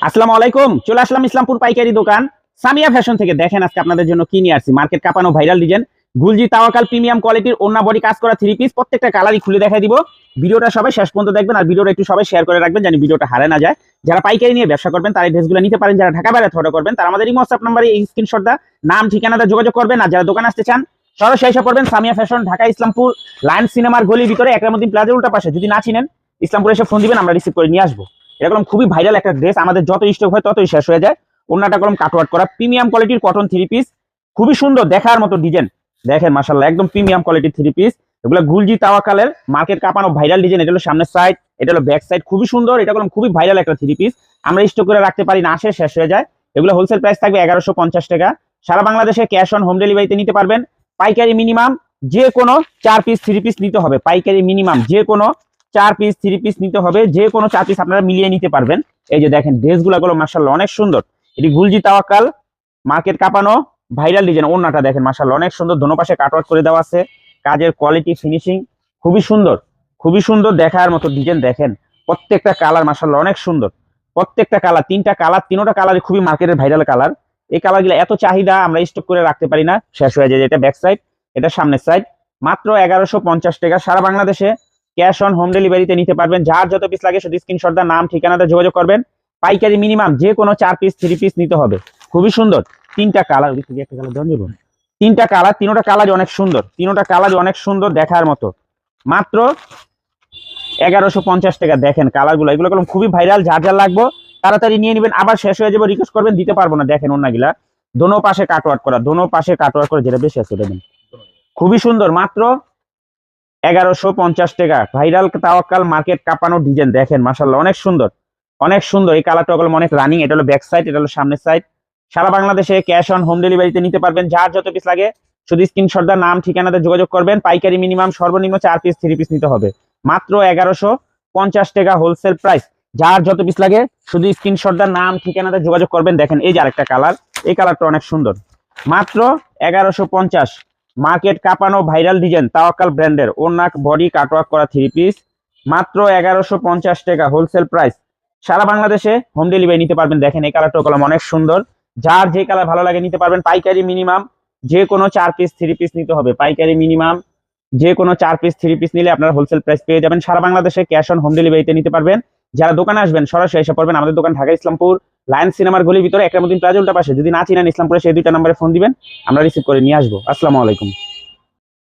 আসসালামু আলাইকুম। চলে আসলাম ইসলামপুর পাইকারি দোকান সামিয়া ফ্যাশন থেকে। দেখেন আজকে আপনাদের জন্য কি নিয়ে আসছি। মার্কেট কাঁপানো ভাইরাল ডিজাইন গুলজি তাওয়াকাল প্রিমিয়াম কোয়ালিটির ওন্না বডি কাজ করা থ্রি পিস। প্রত্যেকটা কালারই খুলে দেখাই দিব। ভিডিওটা সবাই শেষ পর্যন্ত দেখবেন আর ভিডিওটা একটু সবাই শেয়ার করে রাখবেন, যেন ভিডিওটা হারে না যায়। যারা পাইকারি নিয়ে ব্যবসা করবেন তারা এই ড্রেসগুলো নিতে পারেন। যারা ঢাকা বাইরে অর্ডার করবেন তারা আমাদের হোয়াটসঅ্যাপ নাম্বারে এই স্ক্রিনশটটা নাম ঠিকানাটা যোগাযোগ করবেন। আর যারা দোকানে আসতে চান সরাসরি এসে পড়বেন সামিয়া ফ্যাশন, ঢাকা ইসলামপুর লায়ন সিনেমার গলির ভিতরে একরামুদ্দিন প্লাজার উল্টা পাশে। যদি না চিনেন ইসলামপুরে এসে ফোন দিবেন, আমরা রিসিভ করে নিয়ে আসবো। এরকম খুবই ভাইরাল একটা ড্রেস, আমাদের যত স্টক হয় ততই শেষ হয়ে যায়। ওন্নাটা কলম কাটওয়ার্ক করা প্রিমিয়াম কোয়ালিটির কটন থ্রি পিস, খুবই সুন্দর দেখার মতো ডিজাইন। দেখেন মাশাআল্লাহ, একদম প্রিমিয়াম কোয়ালিটির থ্রি পিস। এগুলো গুলজি তাওয়াকালের মার্কেট কাঁপানো ভাইরাল ডিজাইন। এটা হলো সামনের সাইড, এটা হলো ব্যাক সাইড, খুবই সুন্দর। এটা কলম খুবই ভাইরাল একটা থ্রি পিস, আমরা স্টক করে রাখতে পারি না, আসে শেষ হয়ে যায়। এগুলো হোলসেল প্রাইস থাকবে 1150 টাকা। সারা বাংলাদেশে ক্যাশ অন হোম ডেলিভারিতে নিতে পারবেন। পাইকারি মিনিমাম যে কোনো 4 পিস থ্রি পিস নিতে হবে। পাইকারি মিনিমাম যে কোনো 4 পিস থ্রি পিস নিতে হবে। যে কোনো 4 পিস আপনারা মিলিয়ে নিতে পারবেন। এই যে দেখেন ড্রেসগুলো মাশাআল্লাহ অনেক সুন্দর। এটি গুলজি তাওয়াকাল মার্কেট কাঁপানো ভাইরাল ডিজাইন। ওন্নাটা দেখেন মাশাআল্লাহ অনেক সুন্দর, দোনো পাশে কাটওয়ার্ক করে দেওয়া আছে। কাজের কোয়ালিটি ফিনিশিং খুবই সুন্দর, খুবই সুন্দর দেখার মতো ডিজাইন। দেখেন প্রত্যেকটা কালার মাশাআল্লাহ অনেক সুন্দর। প্রত্যেকটা কালার, তিনটা কালার, তিনোটা কালার খুবই মার্কেটের ভাইরাল কালার। এই কালারগুলো এত চাহিদা, আমরা স্টক করে রাখতে পারি না, শেষ হয়ে যায়। এটা ব্যাক সাইড, এটা সামনের সাইড। মাত্র 1150 টাকা। সারা বাংলাদেশে ক্যাশ অন হোম ডেলিভারিতে নিতে পারবেন। যার যত পিস লাগে শুধু স্ক্রিনশট দা নাম ঠিকানাটা যোগাযোগ করবেন। পাইকারি মিনিমাম যে কোনো 4 পিস থ্রি পিস নিতে হবে। খুবই সুন্দর তিনটা কালার, একটা কালার দেন দেবো। তিনটা কালার, তিনোটা কালারই অনেক সুন্দর, তিনোটা কালারই অনেক সুন্দর দেখার মতো। মাত্র 1150 টাকা। দেখেন কালারগুলো, এগুলো খুবই ভাইরাল। যার যার লাগবে তাড়াতাড়ি নিয়ে নেবেন, আবার শেষ হয়ে যাবে। রিকোয়েস্ট করবেন, দিতে পারবো না। দেখেন ওন্নাগুলা দোনো পাশে কাটওয়ার্ক করা, দোনো পাশে কাটওয়ার্ক করে, যেটা বেশি আছে দেবেন। খুবই সুন্দর, মাত্র 1150 টাকা। ভাইরাল তাওয়াক্কাল মার্কেট কাঁপানো ডিজাইন। দেখেন মাশাআল্লাহ অনেক সুন্দর, অনেক সুন্দর। এই কালারটা অনেক রানিং। এটা হলো ব্যাক সাইড, এটা হলো সামনের সাইড। সারা বাংলাদেশে ক্যাশ অন হোম ডেলিভারিতে নিতে পারবেন। যার যত পিস লাগে শুধু স্ক্রিনশট দা নাম ঠিকানাতে যোগাযোগ করবেন। পাইকারি মিনিমাম সর্বনিম্ন 4 পিস থ্রি পিস নিতে হবে। মাত্র 1150 টাকা হোলসেল প্রাইস। যার যত পিস লাগে শুধু স্ক্রিনশট দা নাম ঠিকানাতে যোগাযোগ করবেন। দেখেন এই যে আরেকটা কালার, এই কালারটা অনেক সুন্দর। মাত্র 1150। মার্কেট কাঁপানো ভাইরাল ডিজাইন তাওয়াক্কাল ব্র্যান্ডের ওন্না বডি কাটওয়ার্ক করা থ্রি পিস। মাত্র 1150 টাকা হোলসেল প্রাইস। সারা বাংলাদেশে হোম ডেলিভারি নিতে পারবেন। দেখেন এই কালারটা অনেক সুন্দর। যার যে কালার ভালো লাগে নিতে পারবেন। পাইকারি মিনিমাম যে কোনো 4 পিস থ্রি পিস নিতে হবে। পাইকারি মিনিমাম যে কোনো 4 পিস থ্রি পিস নিলে আপনারা হোলসেল প্রাইস পেয়ে যাবেন। সারা বাংলাদেশে ক্যাশ অন হোম ডেলিভারিতে নিতে পারবেন। যারা দোকানে আসবেন সরাসরি এসে পড়বেন। আমাদের দোকান ঢাকা ইসলামপুর লায়ন সিনেমার গলির ভিতরে একরামুদ্দিন প্লাজা উল্টা পাশে। যদি না চিনেন ইসলামপুরে সেই দুইটা নম্বরে ফোন দিবেন, আমরা রিসিভ করে নিয়ে আসবো। আসসালামু আলাইকুম।